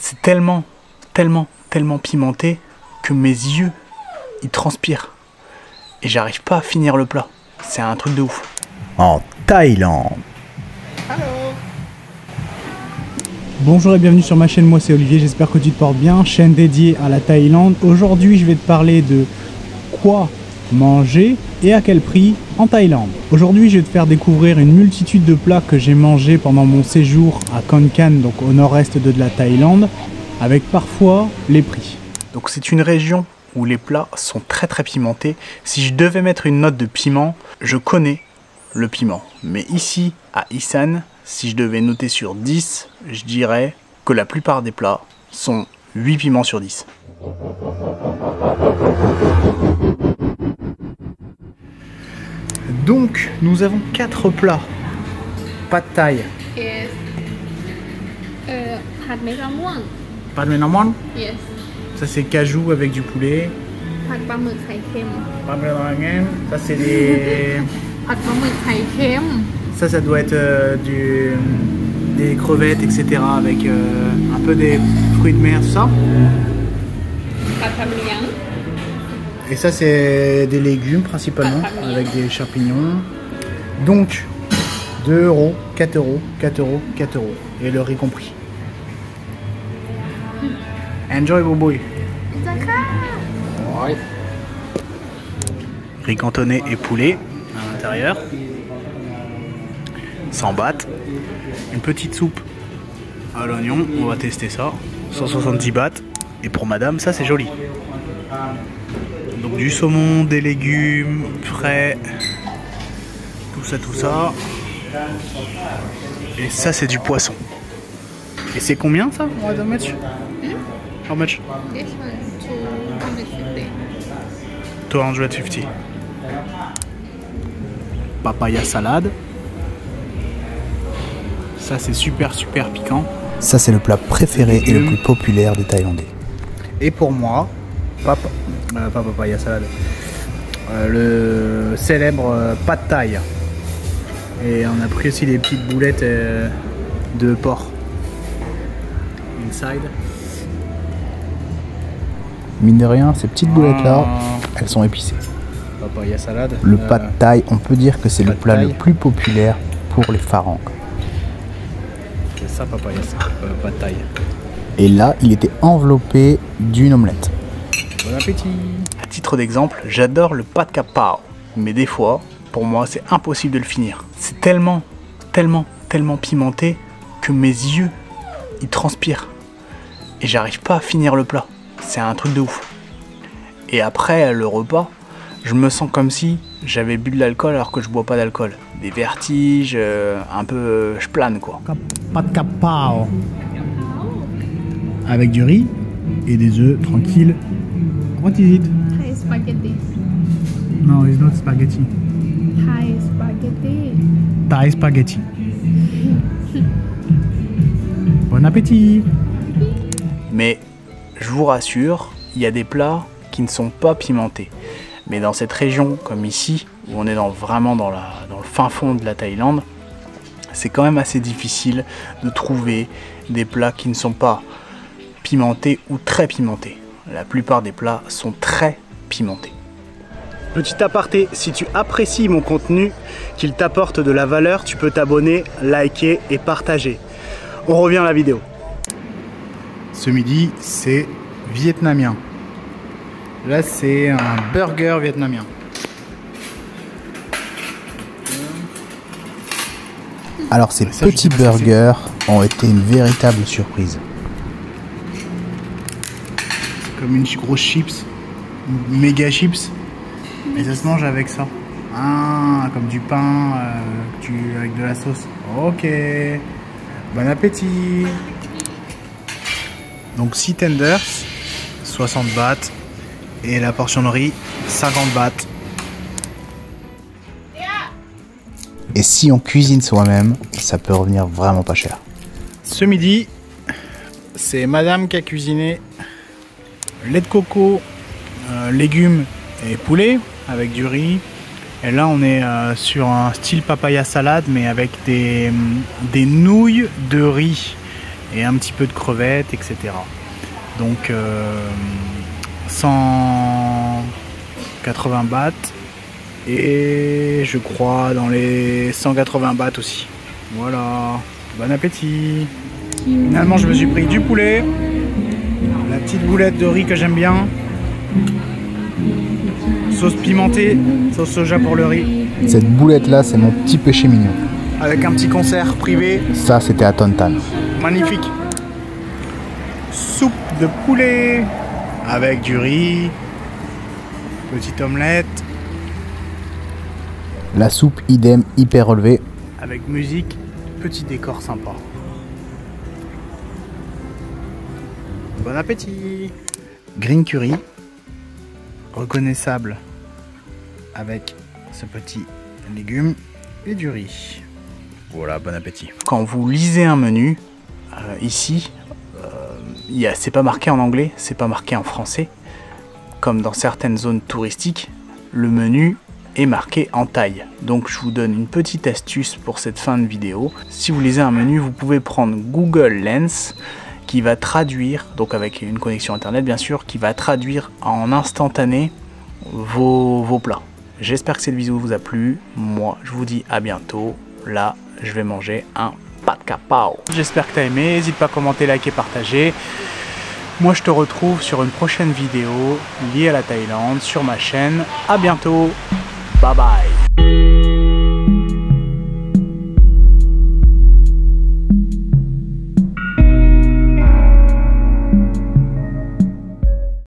C'est tellement, tellement, tellement pimenté que mes yeux, ils transpirent. Et j'arrive pas à finir le plat. C'est un truc de ouf. En Thaïlande. Bonjour et bienvenue sur ma chaîne, moi c'est Olivier, j'espère que tu te portes bien, chaîne dédiée à la Thaïlande. Aujourd'hui je vais te parler de quoi manger et à quel prix en Thaïlande. Aujourd'hui je vais te faire découvrir une multitude de plats que j'ai mangés pendant mon séjour à Khon Kaen, donc au nord-est de la Thaïlande, avec parfois les prix. Donc c'est une région où les plats sont très très pimentés. Si je devais mettre une note de piment, je connais le piment. Mais ici, à Isan, si je devais noter sur 10, je dirais que la plupart des plats sont 8 piments sur 10. Donc, nous avons 4 plats. Pad Thai. Yes. Pad Mae Ram Muang. Pad Mae Ram Muang. Yes. Ça c'est cajou avec du poulet. Pad Pla Mực Khai Kem. Pad Mae Ram Muang. Ça c'est des... Pad Pla Mực Khai Kem. Ça doit être des crevettes, etc. avec un peu des fruits de mer, tout ça. Pad Tham Miang. Et ça c'est des légumes principalement, avec des champignons. Donc 2 euros, 4 euros, 4 euros, 4 euros. Et le riz compris. Enjoy Boboy. Ouais. Riz cantonné et poulet à l'intérieur. 100 bahts. Une petite soupe à l'oignon, on va tester ça. 170 bahts. Et pour madame, ça c'est joli. Donc du saumon, des légumes frais, tout ça. Et ça c'est du poisson. Et c'est combien ça? How much? How much? This one 250. 250. Papaya salade. Ça c'est super piquant. Ça c'est le plat préféré et le plus populaire des Thaïlandais. Et pour moi, pas papaya salade, le célèbre Pad Thai. Et on a pris aussi des petites boulettes de porc. Inside. Mine de rien, ces petites boulettes là, elles sont épicées. Papaya salade. Le Pad Thai, on peut dire que c'est le plat le plus populaire pour les Pharangs. C'est ça, papaya, Pad Thai. Et là, il était enveloppé d'une omelette. Bon appétit. À titre d'exemple, j'adore le Pad Kap Pao. Mais des fois, pour moi, c'est impossible de le finir. C'est tellement, tellement, tellement pimenté que mes yeux, ils transpirent. Et j'arrive pas à finir le plat. C'est un truc de ouf. Et après le repas, je me sens comme si j'avais bu de l'alcool alors que je bois pas d'alcool. Des vertiges, un peu... je plane quoi. Pad Kap Pao. Avec du riz et des œufs, tranquille. What is it? Thai spaghetti. No, it's not spaghetti. Thai spaghetti. Thai spaghetti. Bon appétit. Mais je vous rassure, il y a des plats qui ne sont pas pimentés. Mais dans cette région, comme ici, où on est vraiment dans le fin fond de la Thaïlande, c'est quand même assez difficile de trouver des plats qui ne sont pas pimentés ou très pimentés. La plupart des plats sont très pimentés. Petit aparté, si tu apprécies mon contenu, qu'il t'apporte de la valeur, tu peux t'abonner, liker et partager. On revient à la vidéo. Ce midi, c'est vietnamien. Là, c'est un burger vietnamien. Alors ces petits burgers ont été une véritable surprise. C'est comme une grosse chips, une méga chips. Et ça se mange avec ça. Ah, comme du pain avec de la sauce. Ok. Bon appétit. Donc 6 tenders, 60 bahts. Et la portion de riz, 50 bahts. Et si on cuisine soi-même, ça peut revenir vraiment pas cher. Ce midi, c'est madame qui a cuisiné lait de coco, légumes et poulet avec du riz. Et là, on est sur un style papaya salade, mais avec des nouilles de riz et un petit peu de crevettes, etc. Donc 180 bahts et je crois dans les 180 bahts aussi. Voilà, bon appétit. Finalement je me suis pris du poulet, la petite boulette de riz que j'aime bien, sauce pimentée, sauce soja pour le riz. Cette boulette là, c'est mon petit péché mignon. Avec un petit concert privé. Ça, c'était à Tontan. Magnifique. Soupe de poulet avec du riz, petite omelette. La soupe, idem, hyper relevée. Avec musique, petit décor sympa. Bon appétit. Green curry, reconnaissable avec ce petit légume et du riz. Voilà, bon appétit. Quand vous lisez un menu, ici, c'est pas marqué en anglais, c'est pas marqué en français. Comme dans certaines zones touristiques, le menu est marqué en thaï. Donc je vous donne une petite astuce pour cette fin de vidéo. Si vous lisez un menu, vous pouvez prendre Google Lens qui va traduire, donc avec une connexion internet bien sûr, qui va traduire en instantané vos plats. J'espère que cette vidéo vous a plu. Moi, je vous dis à bientôt. Là, je vais manger un pad kapao. J'espère que tu as aimé. N'hésite pas à commenter, liker, partager. Moi, je te retrouve sur une prochaine vidéo liée à la Thaïlande sur ma chaîne. À bientôt. Bye bye.